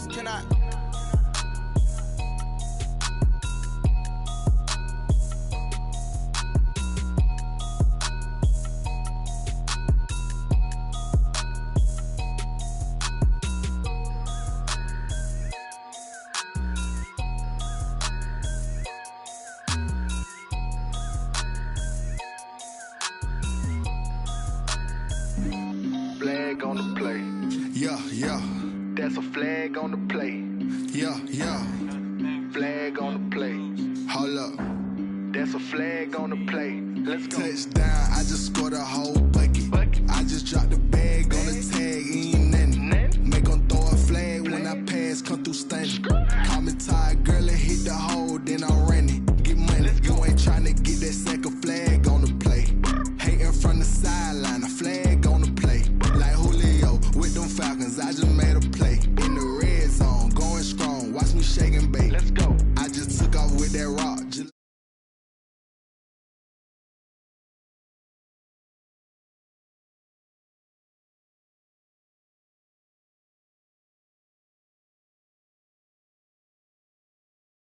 Can I? Flag on the play. Yeah, yeah. That's a flag on the play. Yeah, yeah. Flag on the play. Hold up. That's a flag on the play. Let's go. Touchdown, I just scored a whole bucket. I just dropped the bag on the tag, ain't nothing. Make 'em throw a flag when I pass, come through stunning. Call me tired, girl, and hit the hole, then I'm running. Get money, you ain't tryna get that second flag on the play. Hating from the sideline, a flag on the play. Like Julio with them Falcons, I just made a play. In the red zone, going strong, watch me shake and bake. Let's go. I just took off with that rock.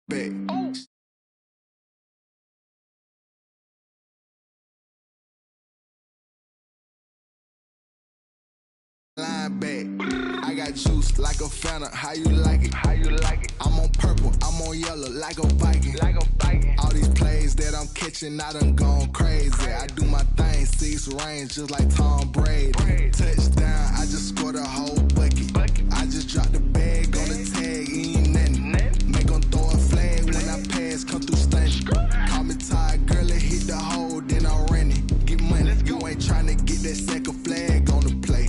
Back. Line back. I got juice like a Fanta. How you like it? How you like it? I'm on purple, I'm on yellow like a Viking. Like a Viking. All these plays that I'm catching, I done gone crazy. I do my thing, 6 range just like Tom Brady. Touchdown, I just scored a whole bucket. I just dropped the bag on the tag, ain't nothing. Make 'em throw a flag when I pass, come through stunning. Call me tired, girl, and hit the hole, then I'm running. Get money, you ain't tryna get that second flag on the play.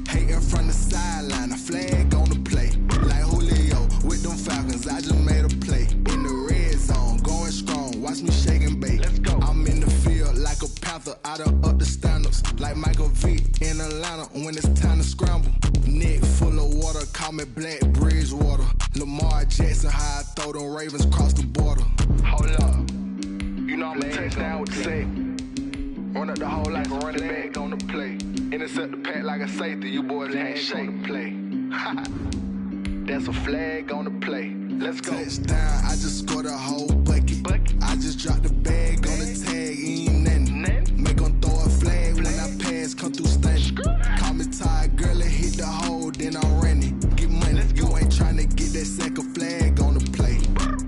Hating from the sideline, a flag on the play. Like Julio with them Falcons, I just made a play. In the red zone, going strong, watch me shake and bake. Let's go. I'm in the field like a Panther, I done up the standards. Like Michael Vick in Atlanta when it's time to scramble. Neck full of water, call me Black Bridgewater. Lamar Jackson, how I throw them Ravens cross the border. Hold up. You know I'm a touchdown with the sack. Run up the hole like a running back on the play. Intercept the pack like a safety. You boys ain't shake the play. That's a flag on the play. Let's go. Touchdown, I just scored a whole bucket. I just dropped the bag on the tag, ain't nothing. Make 'em throw a flag when I pass, come through stunning. Call me tired, girl, and hit the hole, then I'm running. Get money, you ain't tryna get that second flag on the play.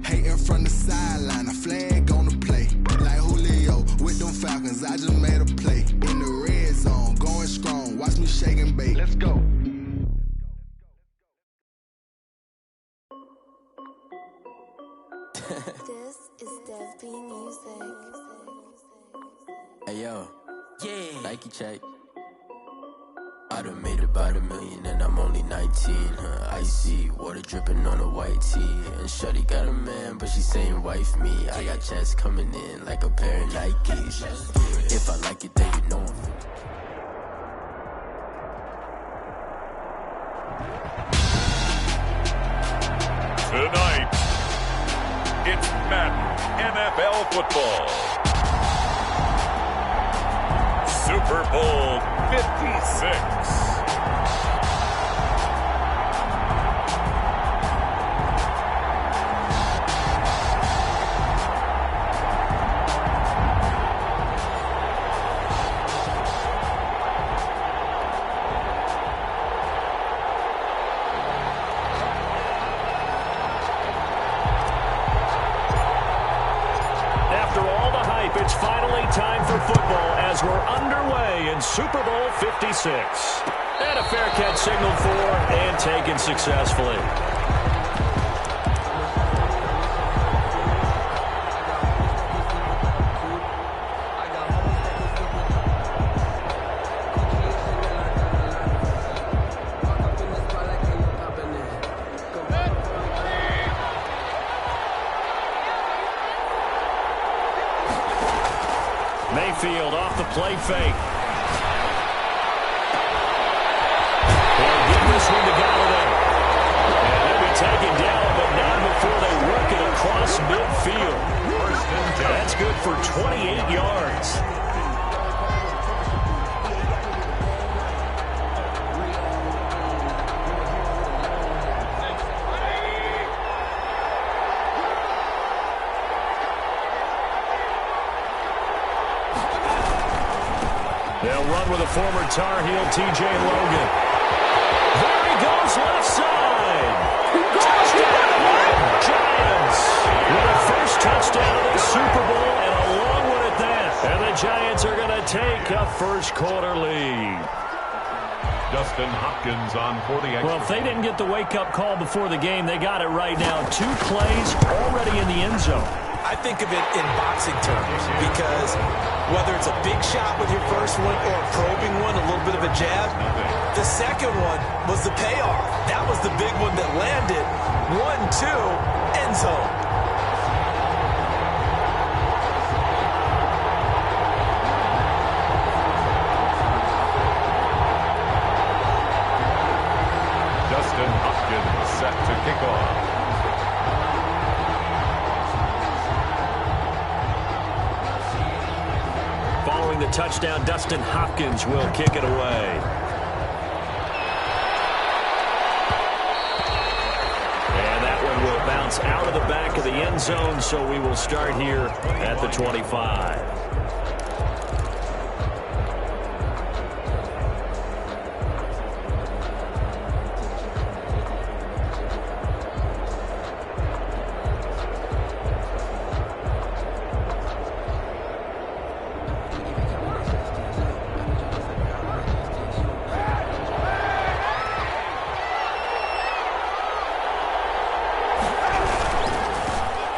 Hating from the sideline, a flag on the play. Like Julio with them Falcons, I just made a play. In the red zone, going strong, watch me shake and bake. Let's go. This is Dev B Music. Hey yo, yeah, Nike check. I done made about $1 million and I'm only 19. Icy water dripping on a white tee. And shorty got a man, but she saying wife me. I got checks coming in like a pair of Nikes. If I like it, then you know I'm Tonight, it's Madden NFL football. Super Bowl 56. It's finally time for football as we're underway in Super Bowl 56. And a fair catch signaled for and taken successfully. Mayfield off the play fake. They'll give this one to Golladay. And they'll be taken down, but not before they work it across midfield. That's good for 28 yards. They'll run with a former Tar Heel, T.J. Logan. There he goes, left side. Touchdown, Giants. With a first touchdown of the Super Bowl and a long one at that. And the Giants are going to take a first quarter lead. Dustin Hopkins on for the extra. Well, if they didn't get the wake-up call before the game, they got it right now. 2 plays already in the end zone. I think of it in boxing terms because whether it's a big shot with your first one or a probing one, a little bit of a jab, the second one was the payoff. That was the big one that landed. 1-2, end zone. Dustin Hopkins set to kick off. Following the touchdown, Dustin Hopkins will kick it away. And that one will bounce out of the back of the end zone, so we will start here at the 25.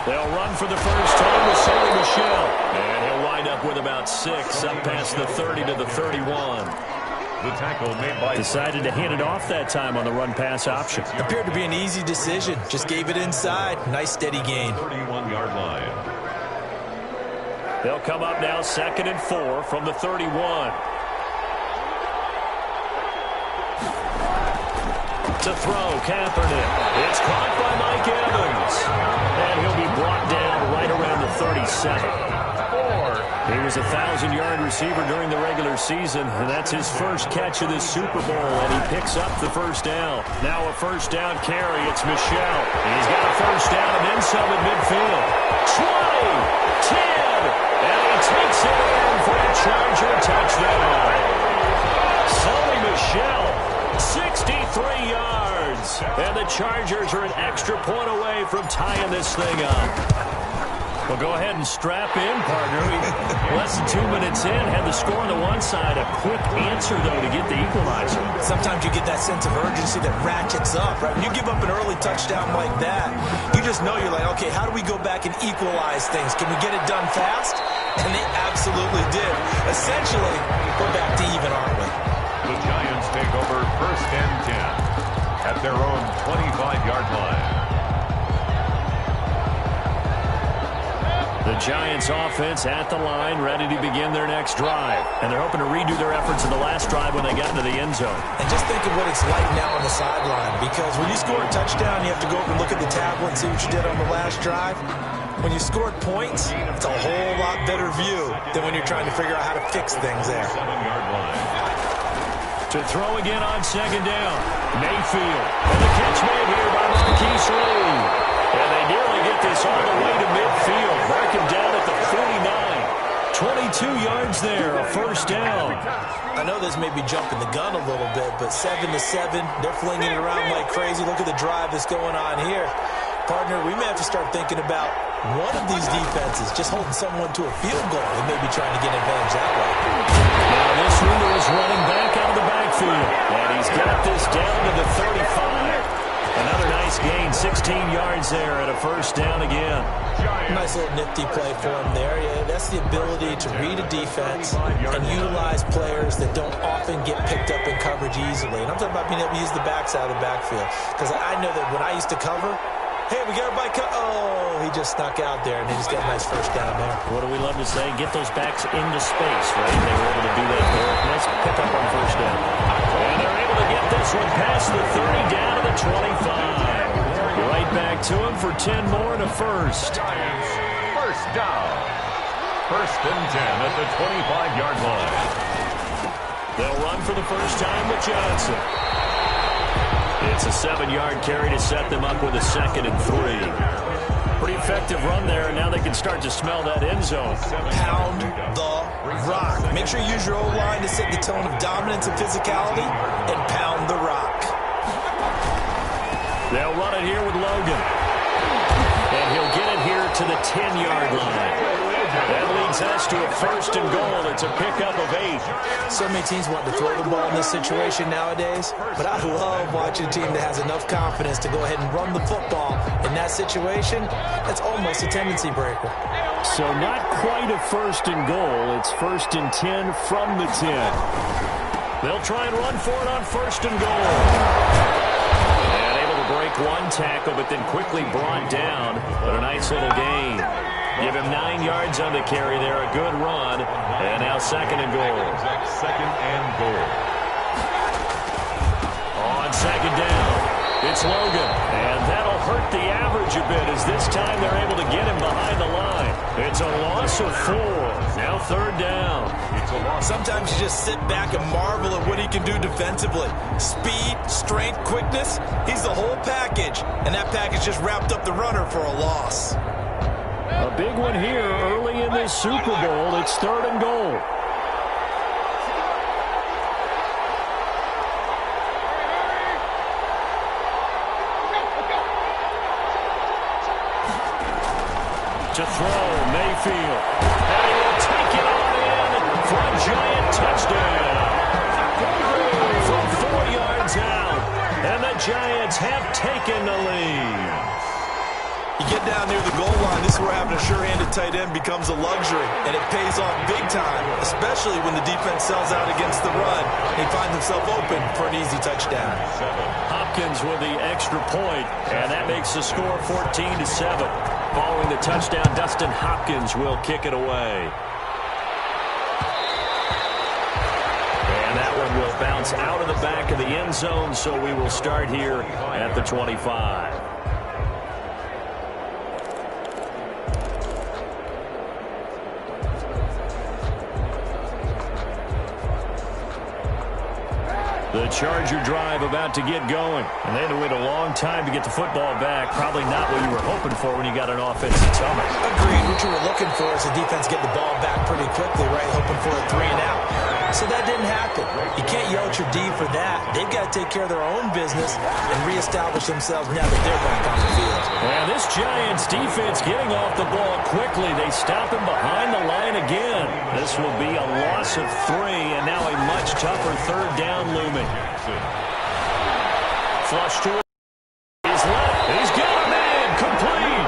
They'll run for the first time with Sony Michel. And he'll wind up with about 6 up past the 30 to the 31. The tackle made by... Decided to hand it off that time on the run-pass option. Appeared to be an easy decision. Just gave it inside. Nice steady gain. 31-yard line. They'll come up now 2nd and 4 from the 31. To throw, Kaepernick. It's caught by Mike Evans. And he'll be brought down right around the 37. He was a 1,000-yard receiver during the regular season, and that's his first catch of this Super Bowl, and he picks up the first down. Now a first down carry. It's Michel. He's got a first down and then some at midfield. 20, 10, and he takes it in for a Charger touchdown. Sony Michel, 63 yards. And the Chargers are an extra point away from tying this thing up. Well, go ahead and strap in, partner. Less than 2 minutes in, had the score on the one side. A quick answer, though, to get the equalizer. Sometimes you get that sense of urgency that ratchets up, right? When you give up an early touchdown like that, you just know you're like, okay, how do we go back and equalize things? Can we get it done fast? And they absolutely did. Essentially, we're back to even, aren't we? The Giants take over 1st and 10 at their own 25-yard line. The Giants offense at the line, ready to begin their next drive. And they're hoping to redo their efforts in the last drive when they got into the end zone. And just think of what it's like now on the sideline, because when you score a touchdown, you have to go up and look at the tablet and see what you did on the last drive. When you scored points, it's a whole lot better view than when you're trying to figure out how to fix things there. 7-yard line. To throw again on 2nd down. Mayfield. And the catch made here by Marquise Lee. And they nearly get this all the way to midfield. Mark him down at the 49. 22 yards there, a first down. I know this may be jumping the gun a little bit, but 7-7, they're flinging it around like crazy. Look at the drive that's going on here. Partner, we may have to start thinking about one of these defenses just holding someone to a field goal and maybe trying to get an advantage that way. Now this window is running back out of the backfield. And he's got this down to the 35. Another nice gain, 16 yards there at a first down again. Nice little nifty play for him there. Yeah, that's the ability to read a defense and utilize players that don't often get picked up in coverage easily. And I'm talking about being able to use the backside of the backfield. Because I know that when I used to cover, hey, we got everybody oh, he just snuck out there, and he just got a nice first down there. What do we love to say? Get those backs into space, right? They were able to do that there. Nice pickup on first down. And they're able to get this one past the 30 down to the 25. Right back to him for 10 more and a first. First down. 1st and 10 at the 25-yard line. They'll run for the first time with Johnson. It's a 7-yard carry to set them up with a 2nd and 3. Pretty effective run there, and now they can start to smell that end zone. Pound the rock. Make sure you use your O-line to set the tone of dominance and physicality, and pound the rock. They'll run it here with Logan. And he'll get it here to the 10-yard line. That leads us to a 1st and goal. It's a pickup of 8. So many teams want to throw the ball in this situation nowadays, but I love watching a team that has enough confidence to go ahead and run the football. In that situation, that's almost a tendency breaker. So not quite a 1st and goal. It's 1st and 10 from the 10. They'll try and run for it on 1st and goal. And able to break one tackle, but then quickly brought down. But a nice little gain. Give him 9 yards on the carry there. A good run. And now 2nd and goal. 2nd and goal. On 2nd down, it's Logan. And that'll hurt the average a bit as this time they're able to get him behind the line. It's a loss of 4. Now 3rd down. It's a loss. Sometimes you just sit back and marvel at what he can do defensively. Speed, strength, quickness. He's the whole package. And that package just wrapped up the runner for a loss. A big one here early in this Super Bowl. It's 3rd and goal. To throw, Mayfield. And he will take it on in for a giant touchdown. From 4 yards out. And the Giants have taken the lead. You get down near the goal line, this is where having a sure-handed tight end becomes a luxury, and it pays off big time, especially when the defense sells out against the run. He finds himself open for an easy touchdown. Hopkins with the extra point, and that makes the score 14-7. Following the touchdown, Dustin Hopkins will kick it away. And that one will bounce out of the back of the end zone, so we will start here at the 25. The Charger drive about to get going. And they had to wait a long time to get the football back. Probably not what you were hoping for when you got an offensive summer. Agreed. What you were looking for is the defense get the ball back pretty quickly, right? Hoping for a 3 and out. So that didn't happen. You can't yell at your D for that. They've got to take care of their own business and reestablish themselves now that they're back on the field. And this Giants defense getting off the ball quickly. They stop him behind the line again. This will be a loss of 3, and now a much tougher 3rd down looming. Flush to it. He's left. He's got a man. Complete.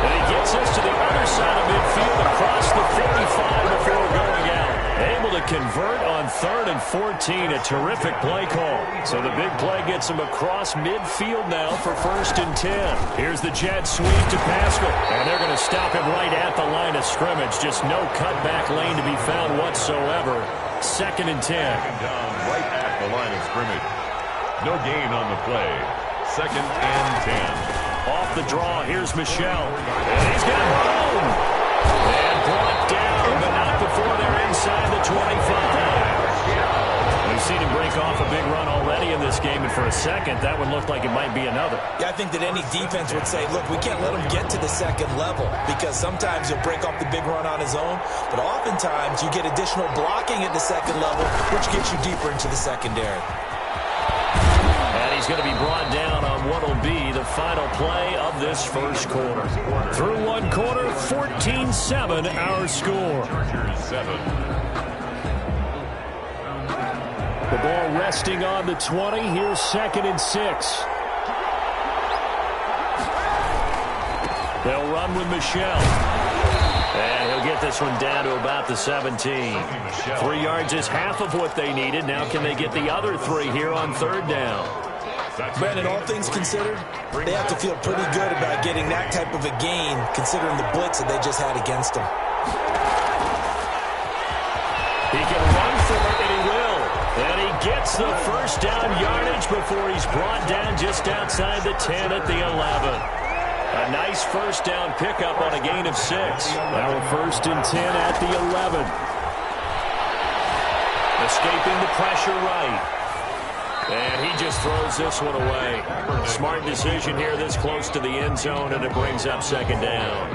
And he gets us to the other side of midfield across the 55 before going out. Able to convert on 3rd and 14. A terrific play call. So the big play gets him across midfield now for 1st and 10. Here's the jet sweep to Pascal. And they're going to stop him right at the line of scrimmage. Just no cutback lane to be found whatsoever. 2nd and 10. Down right at the line of scrimmage. No gain on the play. 2nd and 10. Off the draw, here's Michelle. And he's got home. And brought down, but not before they're inside the 25. We've seen him break off a big run already in this game, and for a second, that one looked like it might be another. Yeah, I think that any defense would say, look, we can't let him get to the 2nd level, because sometimes he'll break off the big run on his own, but oftentimes you get additional blocking at the 2nd level, which gets you deeper into the secondary. And he's going to be brought down on what will be the final play of this 1st quarter. Through 1 quarter, 14-7 our score. Chargers 7. The ball resting on the 20. Here's 2nd and 6. They'll run with Michelle. And he'll get this one down to about the 17. 3 yards is half of what they needed. Now can they get the other 3 here on 3rd down? Brandon, all things considered, they have to feel pretty good about getting that type of a gain, considering the blitz that they just had against them. He can run for it, and he will. And he gets the 1st down yardage before he's brought down just outside the 10 at the 11. A nice 1st down pickup on a gain of 6. Now a 1st and 10 at the 11. Escaping the pressure right. And he just throws this one away. Smart decision here this close to the end zone, and it brings up second down.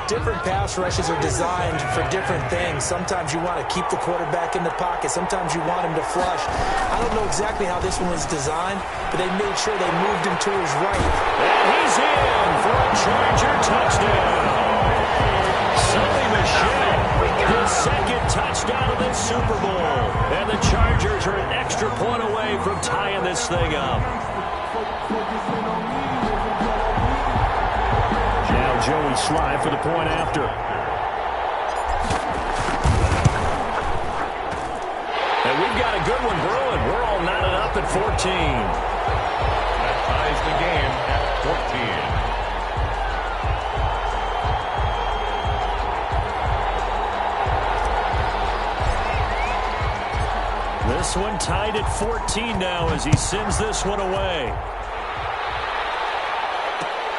Different pass rushes are designed for different things. Sometimes you want to keep the quarterback in the pocket. Sometimes you want him to flush. I don't know exactly how this one was designed, but they made sure they moved him to his right. And he's in for a Charger touchdown. Sonny Michel, his second touchdown of this Super Bowl. And the Chargers are an extra point away from tying this thing up. Now Joey Slye for the point after. And we've got a good one brewing. We're all knotted up at 14. That ties the game at 14. This one tied at 14 now as he sends this one away.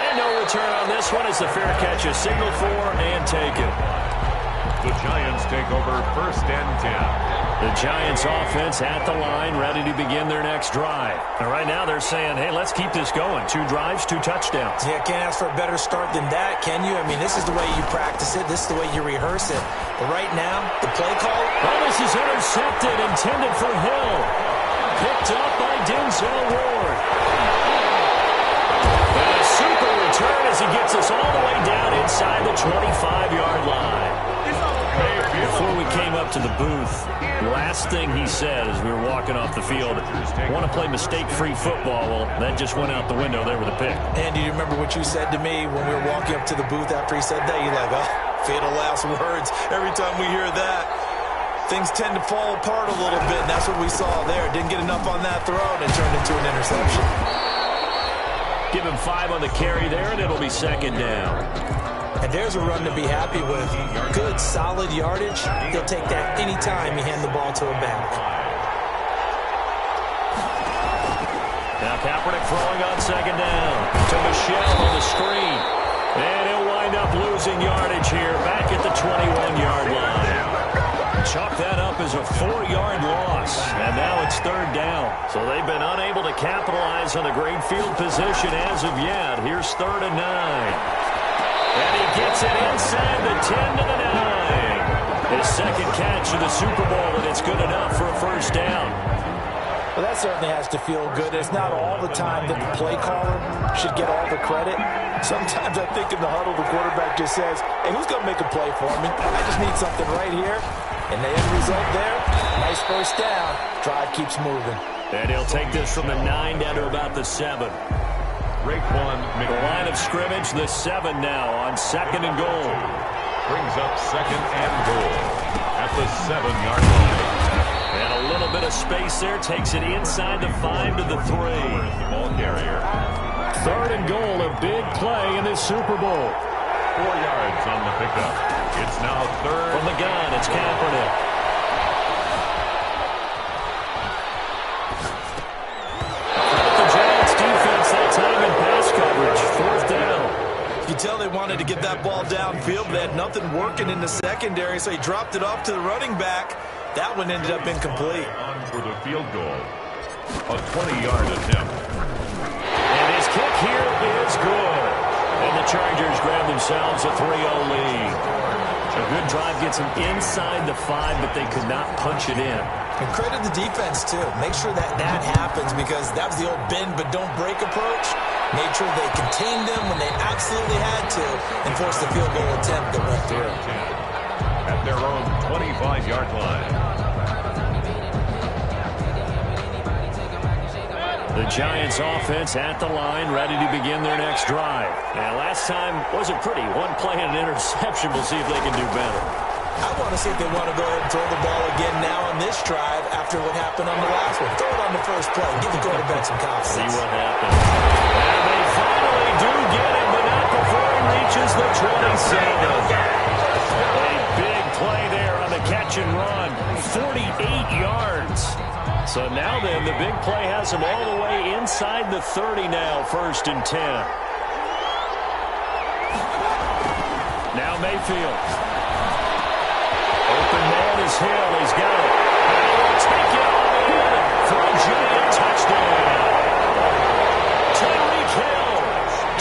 And no return on this one as the fair catch is signaled for and taken. The Giants take over 1st and 10. The Giants offense at the line, ready to begin their next drive. And right now they're saying, hey, let's keep this going. 2 drives, 2 touchdowns. Yeah, can't ask for a better start than that, can you? I mean, this is the way you practice it. This is the way you rehearse it. But right now, the play call. Oh, this is intercepted, intended for Hill. Picked up by Denzel Ward. And a super return as he gets us all the way down inside the 25-yard line. Before we came up to the booth, last thing he said as we were walking off the field, want to play mistake-free football. Well, that just went out the window there with a pick. And do you remember what you said to me when we were walking up to the booth after he said that? You're like, oh, fatal last words. Every time we hear that, things tend to fall apart a little bit, and that's what we saw there. Didn't get enough on that throw, and it turned into an interception. Give him 5 on the carry there, and it'll be second down. And there's a run to be happy with. Good, solid yardage. He'll take that any time you hand the ball to a back. Now Kaepernick throwing on second down to Michel on the screen. And he'll wind up losing yardage here back at the 21-yard line. Chalk that up as a 4-yard loss. And now it's third down. So they've been unable to capitalize on the great field position as of yet. Here's 3rd and 9. And he gets it inside the 10 to the 9. His second catch of the Super Bowl, and it's good enough for a first down. Well, that certainly has to feel good. It's not all the time that the play caller should get all the credit. Sometimes I think in the huddle, the quarterback just says, hey, who's going to make a play for me? I just need something right here. And the end result there, nice first down. Drive keeps moving. And he'll take this from the 9 down to about the 7. Raekwon McMillan. The line of scrimmage, the 7 now on 2nd and goal. Brings up 2nd and goal at the 7-yard line. And a little bit of space there, takes it inside the 5 to the 3. Ball carrier. 3rd and goal, a big play in this Super Bowl. 4 yards on the pickup. It's now 3rd. From the gun, it's Kaepernick. Time in pass coverage, 4th down. You can tell they wanted to get that ball downfield, but they had nothing working in the secondary, so he dropped it off to the running back. That one ended up incomplete. On for the field goal. A 20-yard attempt. And his kick here is good. And the Chargers grab themselves a 3-0 lead. A good drive gets them inside the 5, but they could not punch it in. And credit the defense, too. Make sure that that happens because that was the old bend but don't break approach. Made sure they contained them when they absolutely had to and forced the field goal attempt that went through. At their own 25-yard line. The Giants offense at the line, ready to begin their next drive. Now, last time wasn't pretty. 1 play and an interception. We'll see if they can do better. I want to see if they want to go ahead and throw the ball again now on this drive after what happened on the last one. Throw it on the first play. Give the quarterback some confidence. See what happens. And they finally do get him, but not before he reaches the 27. A big play there on the catch and run. 48 yards. So now then, the big play has him all the way inside the 30 now, 1st and 10. Now Mayfield. Open man is Hill. He's got it. And he'll take it all in. for a Giant touchdown. Tyreek Hill,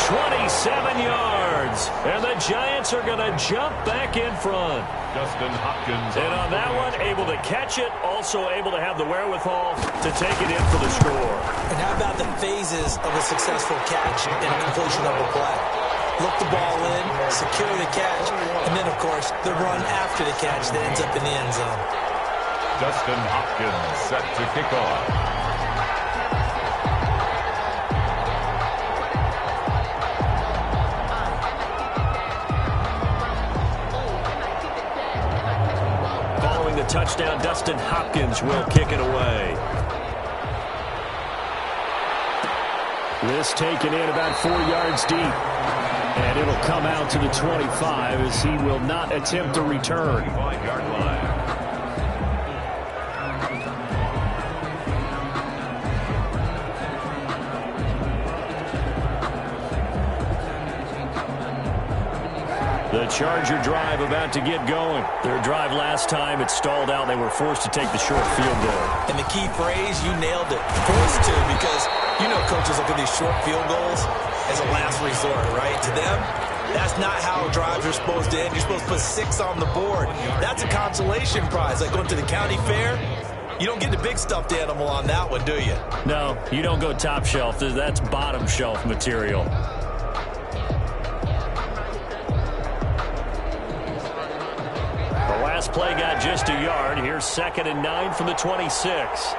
27 yards. And the Giants are going to jump back in front. Dustin Hopkins. And on that one, able to catch it, also able to have the wherewithal to take it in for the score. And how about the phases of a successful catch and a completion of a play? Look the ball in, secure the catch, and then, of course, the run after the catch that ends up in the end zone. Dustin Hopkins set to kick off. The touchdown, Dustin Hopkins will kick it away. This taken in about 4 yards deep. And it'll come out to the 25 as he will not attempt to return. 5-yard line. The Charger drive about to get going. Their drive last time, it stalled out. They were forced to take the short field goal. And the key phrase, you nailed it. Forced to, because you know coaches look at these short field goals as a last resort, right? To them, that's not how drives are supposed to end. You're supposed to put 6 on the board. That's a consolation prize, like going to the county fair. You don't get the big stuffed animal on that one, do you? No, you don't go top shelf. That's bottom shelf material. Last play got just a yard. Here's 2nd and 9 from the 26.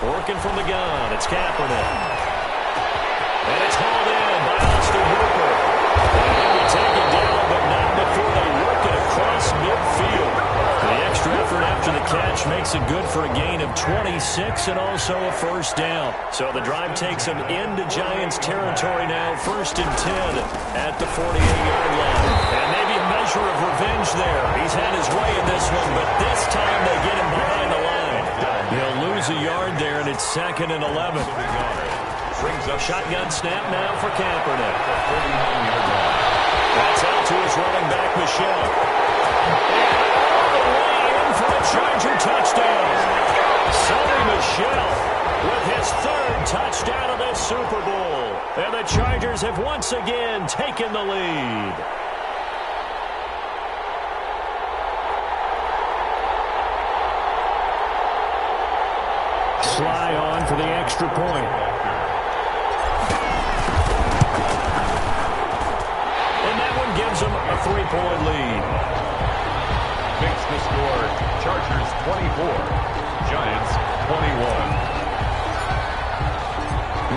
Working from the gun. It's Kaepernick. And it's hauled in by Austin Hooper. And he'll be taken down, but not before they work it across midfield. The extra effort after the catch makes it good for a gain of 26 and also a first down. So the drive takes them into Giants territory now, 1st and 10 at the 48-yard line. And maybe a measure of revenge there. He's had his way in this one, but this time they get him behind the line. He'll lose a yard there, and it's 2nd and 11. Shotgun snap now for Kaepernick. That's out to his running back, Michel. For a Charger touchdown. Sonny Michel with his 3rd touchdown of the Super Bowl. And the Chargers have once again taken the lead. Sly on for the extra point. And that one gives them a 3-point lead. Makes the score Chargers 24, Giants 21.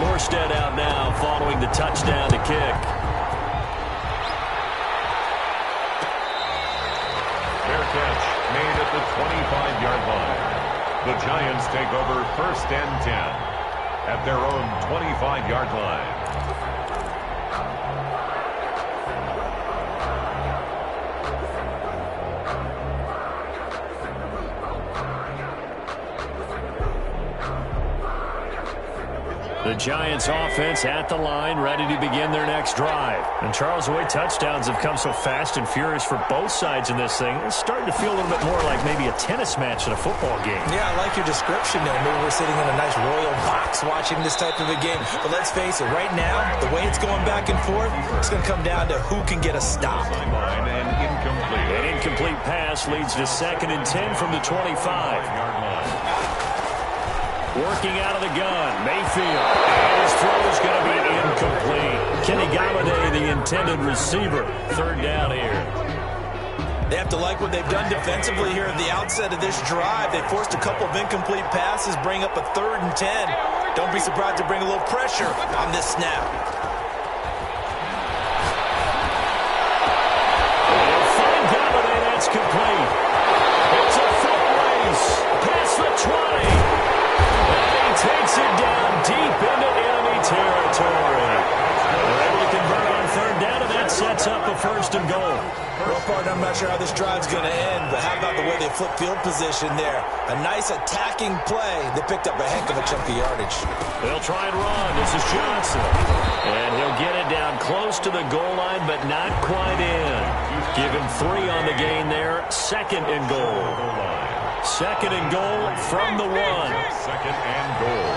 Morstead out now following the touchdown to kick. Fair catch made at the 25-yard line. The Giants take over 1st and 10 at their own 25-yard line. The Giants offense at the line, ready to begin their next drive. And Charles, the way touchdowns have come so fast and furious for both sides in this thing, it's starting to feel a little bit more like maybe a tennis match in a football game. Yeah, I like your description there. Maybe we're sitting in a nice royal box watching this type of a game. But let's face it, right now, the way it's going back and forth, it's going to come down to who can get a stop. An incomplete pass leads to 2nd and 10 from the 25-yard line. Working out of the gun, Mayfield. And his throw is going to be incomplete. Kenny Galladay, the intended receiver. 3rd down here. They have to like what they've done defensively here at the outset of this drive. They forced a couple of incomplete passes, bring up a 3rd and 10. Don't be surprised to bring a little pressure on this snap. They'll find Galladay, that's complete. It's a foot race past the 20. Takes it down deep into enemy territory. They're able to convert on 3rd down, and that sets up a 1st and goal. Well, partner, I'm I'm not sure how this drive's going to end, but how about the way they flip field position there? A nice attacking play. They picked up a heck of a chunk of yardage. They'll try and run. This is Johnson. And he'll get it down close to the goal line, but not quite in. Give him 3 on the gain there. 2nd and goal. 2nd and goal from the 1. 2nd and goal.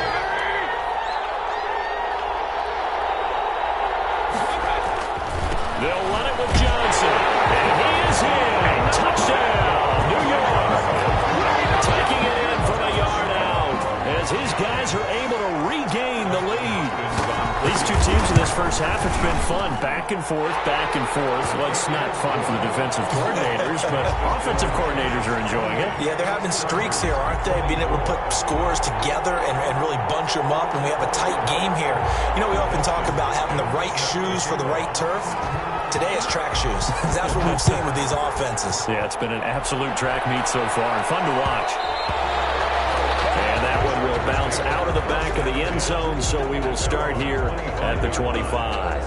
They'll run it with Johnson. And he is in. Touchdown, New York. Taking it in from a yard out as his guys are able to regain the lead. These two teams in this first half, it's been fun. Back and forth, back and forth. Well, it's not fun for the defensive coordinators, but offensive coordinators are enjoying it. Yeah, they're having streaks here, aren't they? Being able to put scores together and really bunch them up, and we have a tight game here. You know, we often talk about having the right shoes for the right turf. Today is track shoes. That's what we've seen with these offenses. Yeah, it's been an absolute track meet so far, and fun to watch. And that one will bounce out of the back of the end zone, so we will start here at the 25.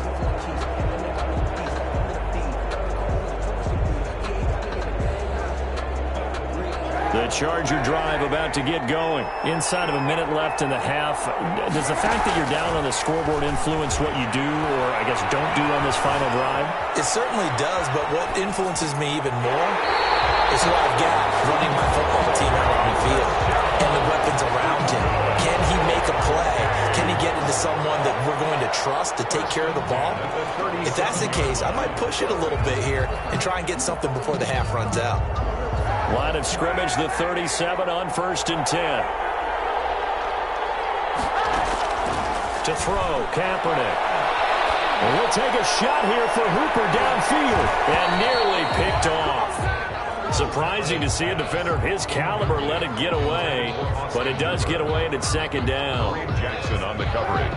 The Charger drive about to get going. Inside of a minute left in the half. Does the fact that you're down on the scoreboard influence what you do, or I guess don't do on this final drive? It certainly does, but what influences me even more is who I've got running my football team out on the field and the weapons around him. Can he make a play? Can he get into someone that we're going to trust to take care of the ball? If that's the case, I might push it a little bit here and try and get something before the half runs out. Line of scrimmage, the 37 on 1st and 10. To throw, Kaepernick. And we'll take a shot here for Hooper downfield. And nearly picked off. Surprising to see a defender of his caliber let it get away. But it does get away, and it's 2nd down. Jackson on the coverage.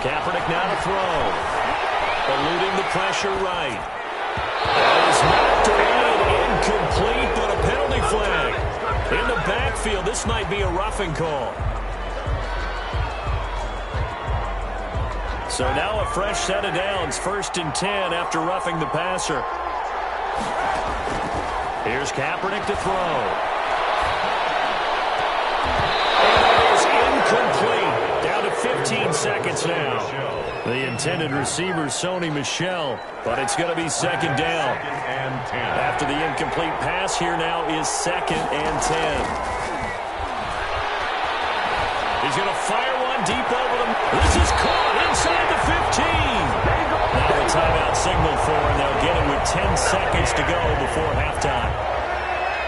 Kaepernick now to throw. Eluding the pressure right. That is knocked away and incomplete, but a penalty flag. In the backfield, this might be a roughing call. So now a fresh set of downs. 1st and 10 after roughing the passer. Here's Kaepernick to throw. And it is incomplete. Down to 15 seconds now. The intended receiver, Sony Michel, but it's going to be 2nd down. After the incomplete pass, here now is 2nd and 10. He's going to fire one deep over them. This is caught inside the 15. Now a timeout signal for, and they'll get it with 10 seconds to go before halftime.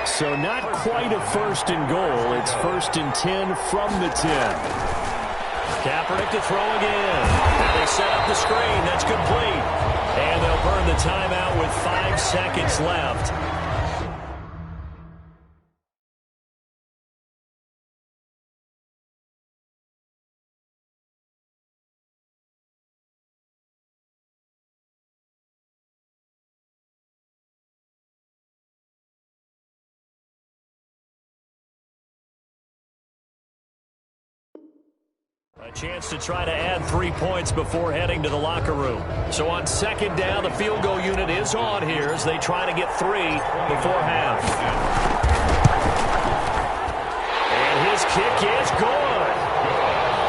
So not quite a 1st and goal. It's 1st and 10 from the 10. Kaepernick to throw again. And they set up the screen. That's complete. And they'll burn the timeout with 5 seconds left. A chance to try to add 3 points before heading to the locker room. So on 2nd down, the field goal unit is on here as they try to get 3 before half. And his kick is good.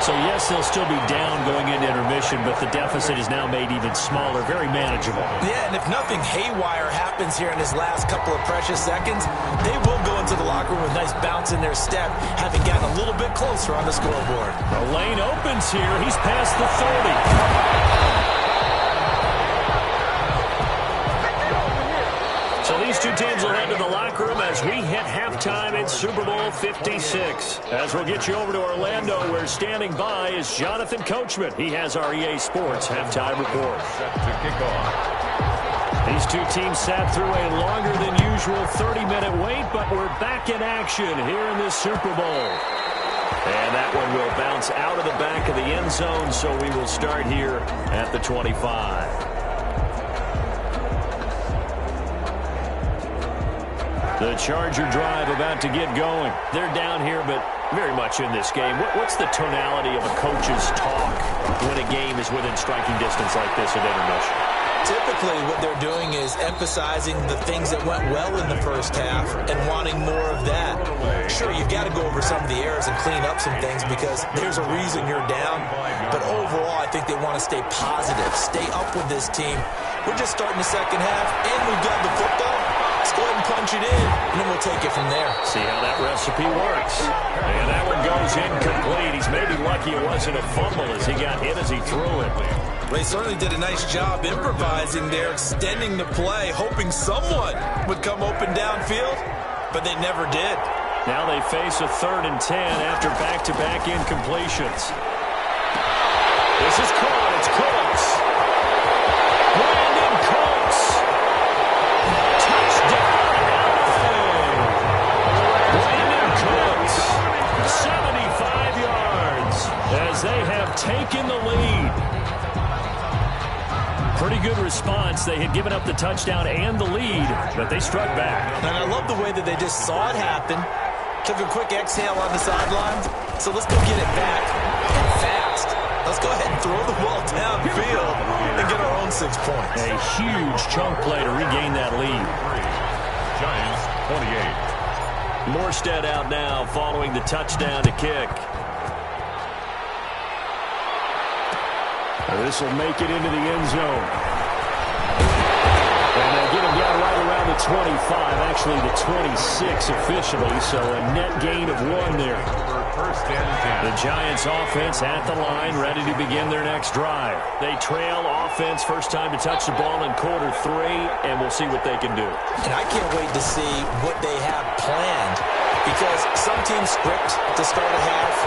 So yes, they'll still be down going into intermission, but the deficit is now made even smaller, very manageable. Yeah, and if nothing haywire happens here in his last couple of precious seconds, they will go into the locker room with a nice bounce in their step, having gotten a little bit closer on the scoreboard. The lane opens here. He's past the 30. So these two teams will head to the locker room as we hit halftime in Super Bowl 56. As we'll get you over to Orlando, where standing by is Jonathan Coachman. He has our EA Sports halftime report. Set to kick off. These two teams sat through a longer than usual 30-minute wait, but we're back in action here in this Super Bowl. And that one will bounce out of the back of the end zone, so we will start here at the 25. The Charger drive about to get going. They're down here, but very much in this game. What's the tonality of a coach's talk when a game is within striking distance like this at intermission. Typically, what they're doing is emphasizing the things that went well in the first half and wanting more of that. Sure, you've got to go over some of the errors and clean up some things because there's a reason you're down. But overall, I think they want to stay positive, stay up with this team. We're just starting the second half, and we've got the football. Let's go ahead and punch it in, and then we'll take it from there. See how that recipe works. And that one goes incomplete. He's maybe lucky it wasn't a fumble as he got hit as he threw it. They certainly did a nice job improvising there, extending the play, hoping someone would come open downfield, but they never did. Now they face a 3rd and 10 after back-to-back incompletions. This is caught. It's Cooks. Brandon Cooks. Touchdown, Alabama. Brandon Cooks, 75 yards as they have taken the lead. Pretty good response. They had given up the touchdown and the lead, but they struck back. And I love the way that they just saw it happen, took a quick exhale on the sidelines. So let's go get it back and fast. Let's go ahead and throw the ball downfield and get our own 6 points. A huge chunk play to regain that lead. Giants 28. Morstead out now following the touchdown to kick. This will make it into the end zone. And they get him down right around the 25, actually the 26 officially, so a net gain of 1 there. First and 10. The Giants offense at the line, ready to begin their next drive. They trail offense, first time to touch the ball in quarter 3, and we'll see what they can do. And I can't wait to see what they have planned, because some teams script to start a half.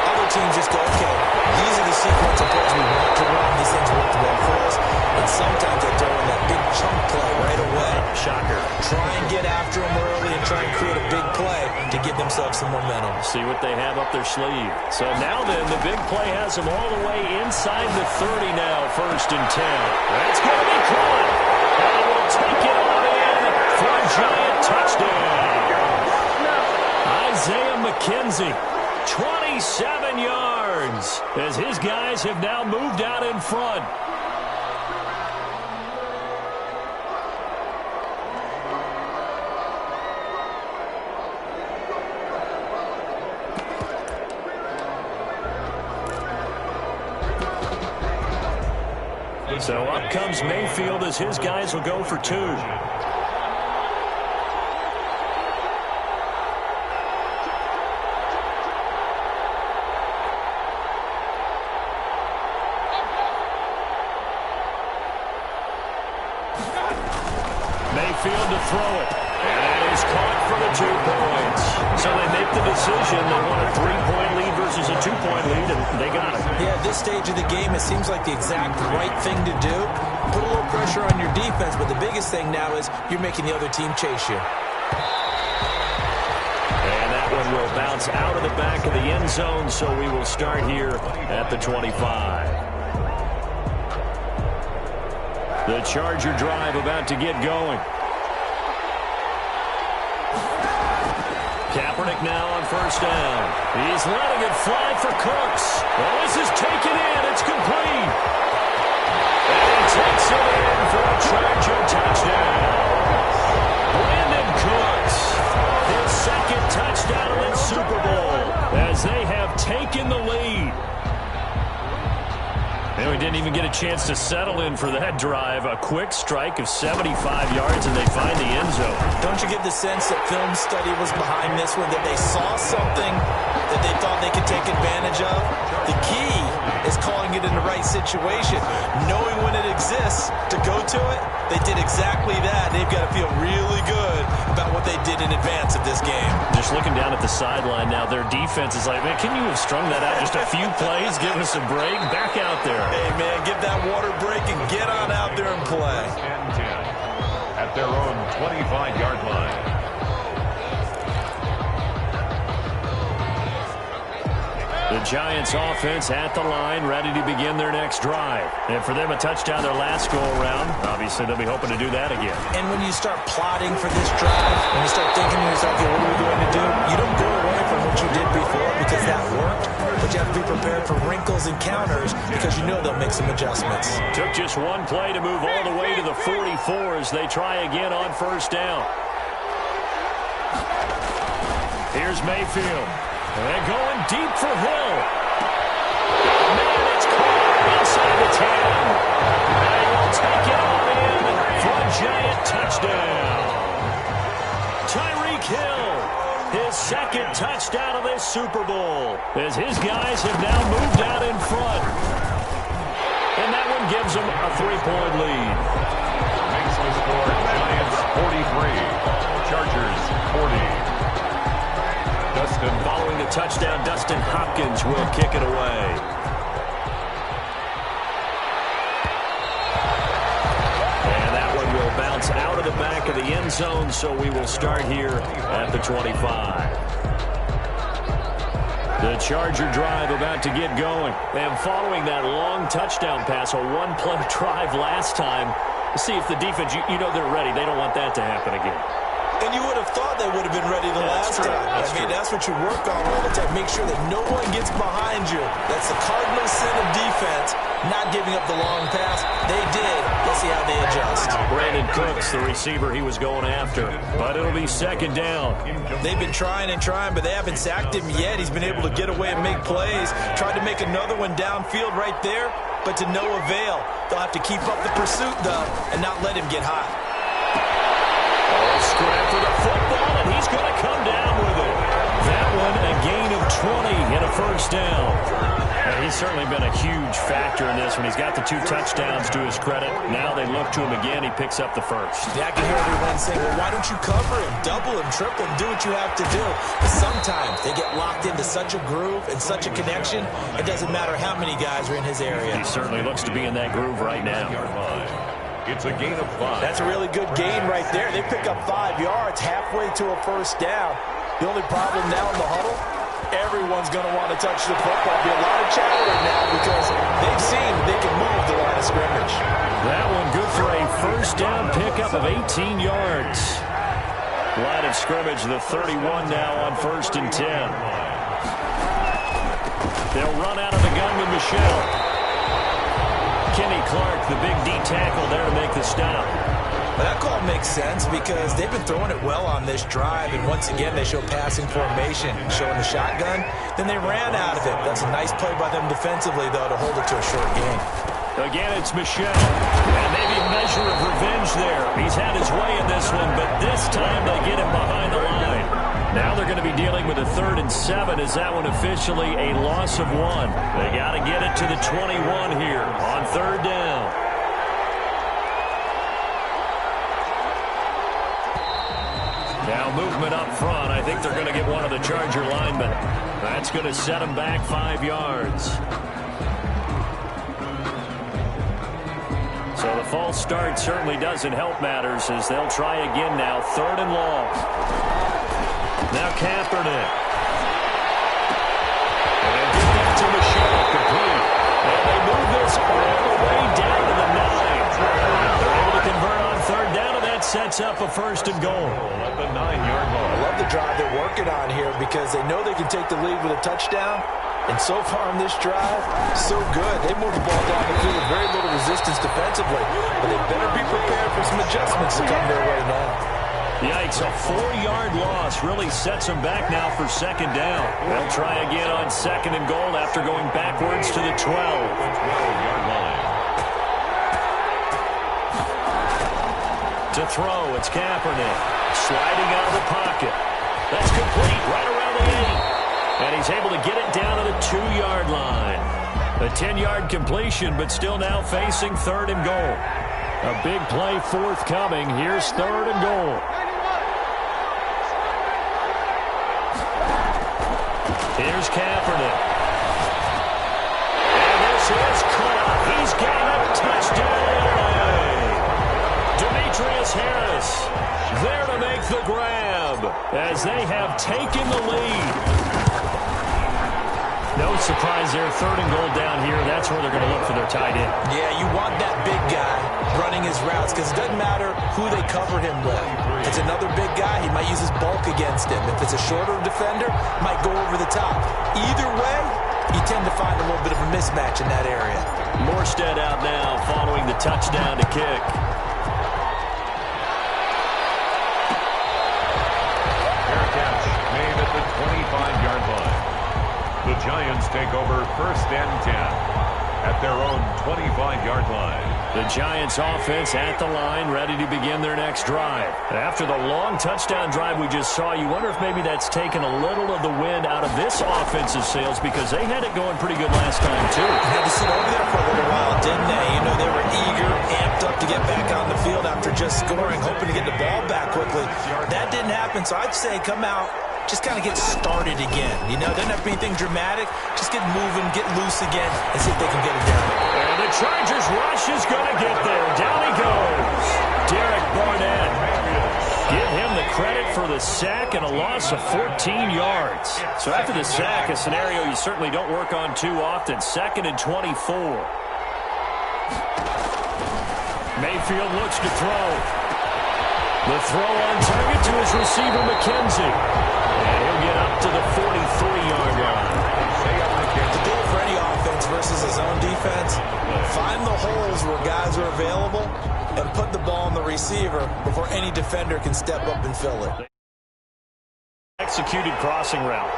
Other teams just go, okay, these are the sequence of plays we want to run. These things work well for us. And sometimes they throw in that big chunk play right away. Shocker. Try and get after them early and try and create a big play to give themselves some momentum. See what they have up their sleeve. So now then, the big play has them all the way inside the 30 now, 1st and 10. That's going to be caught. And we'll take it on in for a Giant touchdown. Isaiah McKenzie. 27 yards as his guys have now moved out in front. So up comes Mayfield as his guys will go for 2. Mayfield to throw it. And it is caught for the 2 points. So they make the decision. They want a 3-point lead versus a 2-point lead, and they got it. Yeah, at this stage of the game, it seems like the exact right thing to do. Put a little pressure on your defense, but the biggest thing now is you're making the other team chase you. And that one will bounce out of the back of the end zone, so we will start here at the 25. The Charger drive about to get going. Kaepernick now on 1st down. He's letting it fly for Cooks. Well, this is taken in. It's complete. And he takes it in for a Charger touchdown. Brandon Cooks, his 2nd touchdown in Super Bowl as they have taken the lead. And we didn't even get a chance to settle in for that drive. A quick strike of 75 yards, and they find the end zone. Don't you get the sense that film study was behind this one, that they saw something that they thought they could take advantage of? The key is calling it in the right situation. Knowing when it exists to go to it, they did exactly that. They've got to feel really good about what they did in advance of this game. Just looking down at the sideline now, their defense is like, man, can you have strung that out just a few plays? Give us a break. Back out there. Hey, man, give that water break and get on out there and play. 10 at their own 25-yard line. The Giants offense at the line, ready to begin their next drive. And for them, a touchdown their last go-around. Obviously, obviously they'll be hoping to do that again. And when you start plotting for this drive, when you start thinking to yourself, okay, what are we going to do? You don't go away from what you did before because that worked, but you have to be prepared for wrinkles and counters because you know they'll make some adjustments. Took just one play to move all the way to the 44 as they try again on first down. Here's Mayfield. And they're going deep for Hill. Man, it's caught inside the 10. They will take it all in for a giant touchdown. Tyreek Hill, his second touchdown of this Super Bowl, as his guys have now moved out in front. And that one gives them a 3-point lead. Makes the score Giants 43, Chargers 40. Dustin. Following the touchdown, Dustin Hopkins will kick it away. And that one will bounce out of the back of the end zone, so we will start here at the 25. The Charger drive about to get going. And following that long touchdown pass, a one-play drive last time, see if the defense, you know they're ready. They don't want that to happen again. And you would have thought they would have been ready the last time. That's what you work on all the time. Make sure that no one gets behind you. That's the cardinal sin of defense, not giving up the long pass. They did. Let's see how they adjust. Brandon Cooks, the receiver he was going after. But it'll be second down. They've been trying and trying, but they haven't sacked him yet. He's been able to get away and make plays. Tried to make another one downfield right there, but to no avail. They'll have to keep up the pursuit, though, and not let him get hot. Scrap for the football, and he's going to come down with it. That one, a gain of 20 and a first down. And he's certainly been a huge factor in this one. He's got the 2 touchdowns to his credit. Now they look to him again. He picks up the first. Yeah, I can hear everyone saying, well, why don't you cover him, double him, triple him, do what you have to do. But sometimes they get locked into such a groove and such a connection, it doesn't matter how many guys are in his area. He certainly looks to be in that groove right now. It's a gain of 5. That's a really good gain right there. They pick up 5 yards halfway to a first down. The only problem now in the huddle, everyone's going to want to touch the football. There'll be a lot of chattering now because they've seen they can move the line of scrimmage. That one good for a first down pickup of 18 yards. Line of scrimmage, the 31 now on 1st and 10. They'll run out of the gun with Michelle. Kenny Clark, the big D tackle there to make the stop. Well, that call makes sense because they've been throwing it well on this drive, and once again they show passing formation, showing the shotgun. Then they ran out of it. That's a nice play by them defensively, though, to hold it to a short gain. Again, it's Michelle. And maybe a measure of revenge there. He's had his way in this one, but this time they get him behind the line. Now they're going to be dealing with a 3rd and 7. Is that one officially a loss of 1? They got to get it to the 21 here on 3rd down. Now movement up front. I think they're going to get one of the Charger linemen. That's going to set them back 5 yards. So the false start certainly doesn't help matters as they'll try again now. 3rd and long. Now Kaepernick. And get that to Michelle, complete. And they move this all the way down to the 9. They're able to convert on 3rd down, and that sets up a 1st and goal. At the 9-yard line. I love the drive they're working on here because they know they can take the lead with a touchdown. And so far on this drive, so good. They moved the ball down the field with very little resistance defensively. But they better be prepared for some adjustments to come their way now. Yikes, a 4-yard loss really sets them back now for 2nd down. They'll try again on 2nd and goal after going backwards to the 12. 12-yard line. To throw, it's Kaepernick. Sliding out of the pocket. That's complete right around the 8. And he's able to get it down to the 2-yard line. A 10-yard completion, but still now facing 3rd and goal. A big play forthcoming. Here's 3rd and goal. Here's Kaepernick. And this is caught. He's got a touchdown. Demetrius Harris there to make the grab as they have taken the lead. No surprise there. 3rd and goal down here. That's where they're going to look for their tight end. Yeah, you want that big guy running his routes because it doesn't matter who they cover him with. If it's another big guy, he might use his bulk against him. If it's a shorter defender, might go over the top. Either way, you tend to find a little bit of a mismatch in that area. Morstead out now following the touchdown to kick. Fair catch made at the 25-yard line. The Giants take over 1st and 10 at their own 25-yard line. The Giants offense at the line, ready to begin their next drive. After the long touchdown drive we just saw, you wonder if maybe that's taken a little of the wind out of this offensive sails because they had it going pretty good last time, too. Had to sit over there for a little while, didn't they? You know, they were eager, amped up to get back on the field after just scoring, hoping to get the ball back quickly. That didn't happen, so I'd say come out, just kind of get started again. You know, doesn't have to be anything dramatic. Just get moving, get loose again, and see if they can get it down. And the Chargers rush is going to get there. Down he goes. Derek Barnett. Give him the credit for the sack and a loss of 14 yards. So after the sack, a scenario you certainly don't work on too often. 2nd and 24. Mayfield looks to throw. The throw on target to his receiver, McKenzie. And he'll get up to the 43-yard line. The goal for any offense versus his own defense, find the holes where guys are available and put the ball on the receiver before any defender can step up and fill it. Executed crossing route.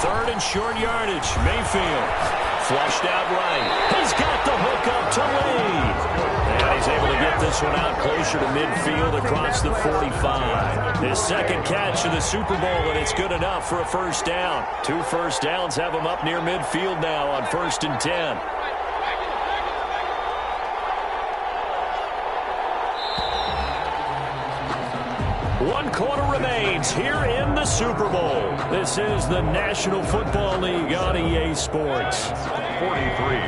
Third and short yardage. Mayfield flushed out right. He's got the hook up to Lee. And he's able to get this one out closer to midfield across the 45. His 2nd catch of the Super Bowl, and it's good enough for a 1st down. 2 first downs have him up near midfield now on 1st and 10. One quarter remains here in the Super Bowl. This is the National Football League on EA Sports. 43.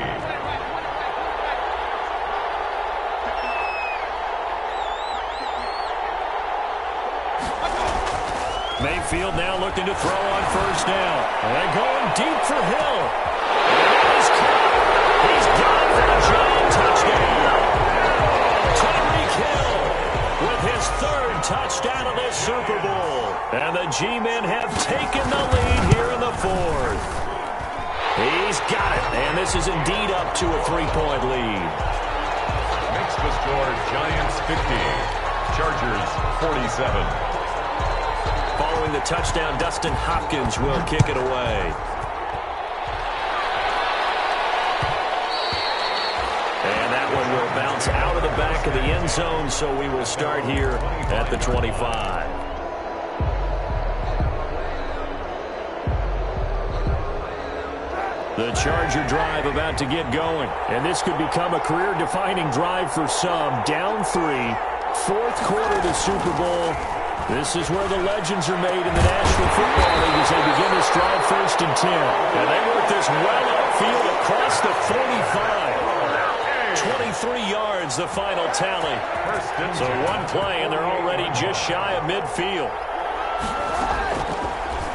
Mayfield now looking to throw on 1st down. And going deep for Hill. And he's caught. He's got it for the giant touchdown. Tyreek Hill with his 3rd touchdown of the Super Bowl. And the G-men have taken the lead here in the 4th. He's got it. And this is indeed up to a 3-point lead. Makes the score Giants 50. Chargers 47. Following the touchdown, Dustin Hopkins will kick it away. And that one will bounce out of the back of the end zone, so we will start here at the 25. The Charger drive about to get going. And this could become a career-defining drive for some. Down 3, 4th quarter of the Super Bowl. This is where the legends are made in the National Football League as they begin this drive 1st and 10. And they work this well upfield across the 45. 23 yards, the final tally. So one play, and they're already just shy of midfield.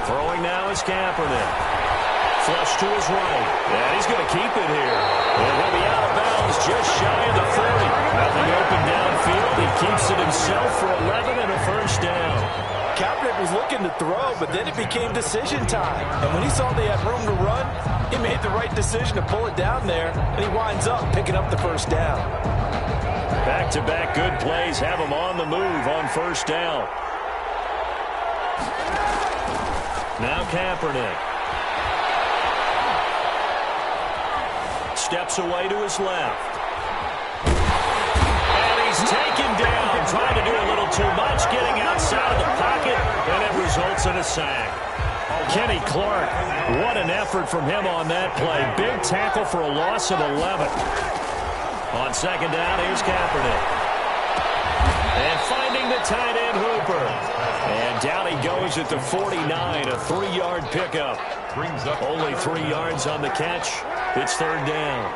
Throwing now is Kaepernick. Flush to his right. And he's going to keep it here. And he'll be out of bounds just shy of the 40. Nothing open downfield. He keeps it himself for 11 and a 1st down. Kaepernick was looking to throw, but then it became decision time. And when he saw they had room to run, he made the right decision to pull it down there, and he winds up picking up the 1st down. Back-to-back good plays have him on the move on 1st down. Now Kaepernick. Steps away to his left. And he's taken down, trying to do a little too much, getting outside of the pocket, and it results in a sack. Kenny Clark, what an effort from him on that play. Big tackle for a loss of 11. On 2nd down, here's Kaepernick. And finding the tight end Hooper. And down he goes at the 49, a 3-yard pickup. Brings up only 3 yards on the catch. It's 3rd down.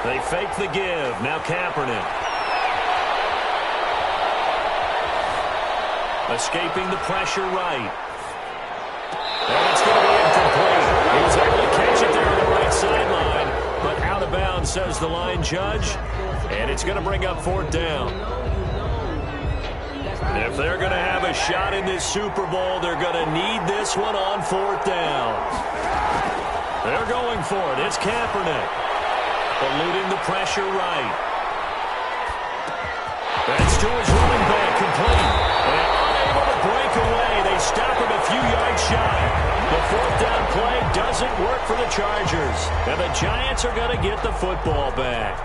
They fake the give. Now Kaepernick. Escaping the pressure right. And it's going to be incomplete. He was able to catch it there on the right sideline, but out of bounds, says the line judge. And it's going to bring up 4th down. If they're going to have a shot in this Super Bowl, they're going to need this one on 4th down. They're going for it. It's Kaepernick. Eluding the pressure right. That's to his running back, complete. And unable to break away. They stop him a few yards shy. The 4th down play doesn't work for the Chargers. And the Giants are going to get the football back.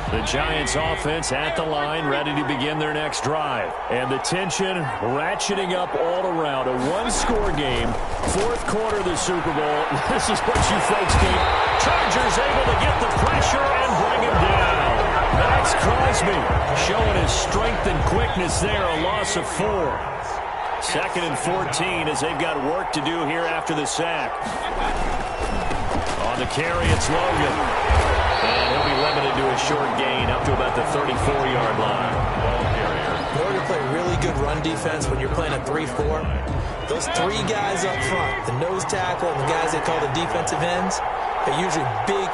The Giants offense at the line, ready to begin their next drive. And the tension ratcheting up all around. A one-score game, 4th quarter of the Super Bowl. This is what you folks keep. Chargers able to get the pressure and bring him down. Max Crosby showing his strength and quickness there, a loss of 4. 2nd and 14 as they've got work to do here after the sack. On the carry, it's Logan. And he'll be limited to a short gain up to about the 34-yard line. In order to play really good run defense when you're playing a 3-4, those 3 guys up front, the nose tackle and the guys they call the defensive ends, they're usually big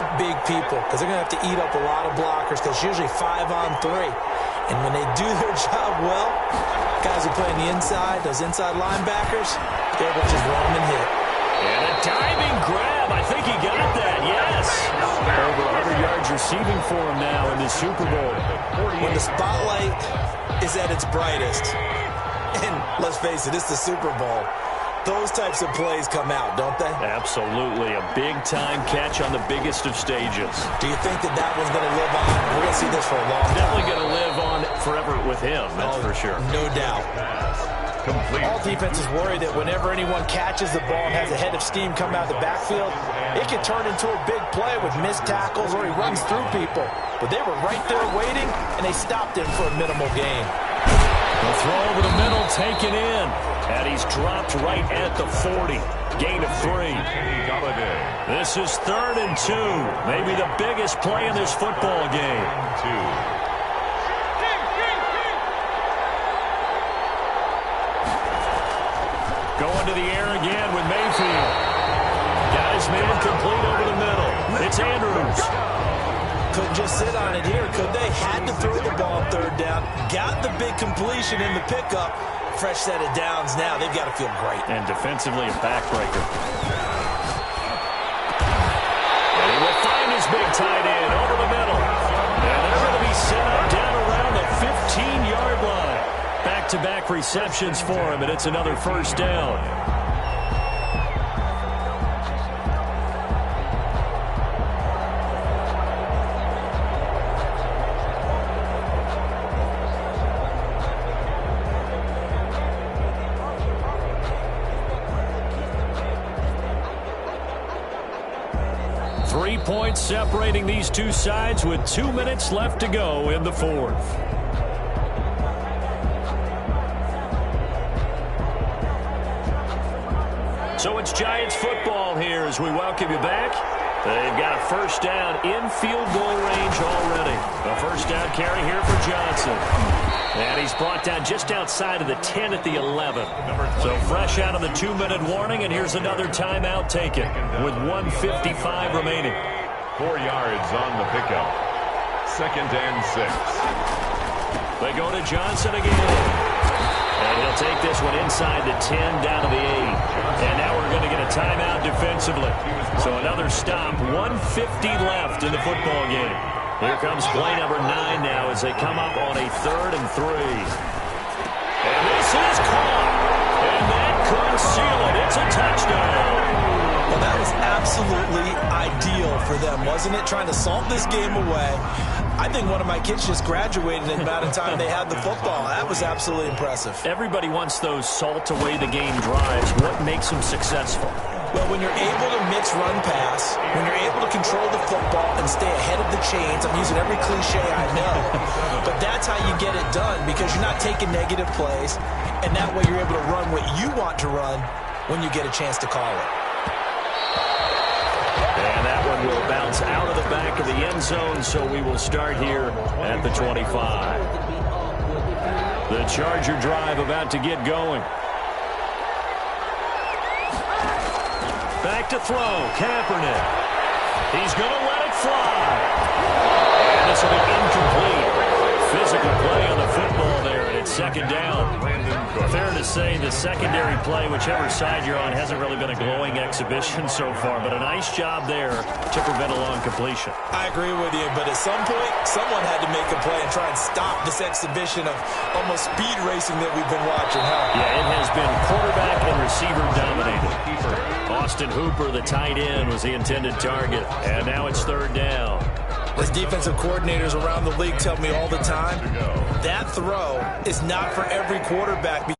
people because they're going to have to eat up a lot of blockers because it's usually 5-on-3. And when they do their job well, guys who play on the inside, those inside linebackers, they're able to just roam and hit. And a diving grab. I think he got that, yes. Over 100 yards receiving for him now in the Super Bowl. When the spotlight is at its brightest, and let's face it, it's the Super Bowl, those types of plays come out, don't they? Absolutely. A big-time catch on the biggest of stages. Do you think that that one's going to live on? We're going to see this for a long time. Definitely going to live on forever with him, that's for sure. No doubt. Complete. All defenses worry that whenever anyone catches the ball and has a head of steam come out of the backfield, it can turn into a big play with missed tackles or he runs through people. But they were right there waiting, and they stopped him for a minimal gain. The throw over the middle, taken in. And he's dropped right at the 40. Gain of 3. This is 3rd and 2. Maybe the biggest play in this football game. 2. Going to the air again with Mayfield. Got his man complete over the middle. It's Andrews. Couldn't just sit on it here, could they? Had to throw the ball 3rd down. Got the big completion in the pickup. Fresh set of downs now. They've got to feel great. And defensively a backbreaker. And he will find his big tight end over the middle. And they're going to be set up down around the 15-yard line. Back-to-back receptions for him, and it's another 1st down. Three points separating these two sides with 2 minutes left to go in the 4th. So it's Giants football here as we welcome you back. They've got a 1st down in field goal range already. A 1st down carry here for Johnson. And he's brought down just outside of the 10 at the 11. So fresh out of the 2-minute warning, and here's another timeout taken with 1:55 remaining. 4 yards on the pickup. 2nd and 6. They go to Johnson again. And he'll take this one inside the 10, down to the 8. And now we're going to get a timeout defensively. So another stop, 1:50 left in the football game. Here comes play number 9 now as they come up on a 3rd and 3. And this is caught. And that could seal it. It's a touchdown. Well, that was absolutely ideal for them, wasn't it? Trying to salt this game away. I think one of my kids just graduated in the amount of time they had the football. That was absolutely impressive. Everybody wants those salt-away-the-game drives. What makes them successful? Well, when you're able to mix run-pass, when you're able to control the football and stay ahead of the chains, I'm using every cliche I know, but that's how you get it done because you're not taking negative plays, and that way you're able to run what you want to run when you get a chance to call it. And that one will bounce bounce out of the back of the end zone, so we will start here at the 25. The Charger drive about to get going. Back to throw, Kaepernick. He's going to let it fly. And this will be incomplete. Physical play on the football there, and it's second down. Fair to say the secondary play, whichever side you're on, hasn't really been a glowing exhibition so far, but a nice job there to prevent a long completion. I agree with you, but at some point, someone had to make a play and try and stop this exhibition of almost speed racing that we've been watching, huh? Yeah, it has been quarterback and receiver dominated. Austin Hooper, the tight end, was the intended target, and now it's third down. As defensive coordinators around the league tell me all the time, that throw is not for every quarterback.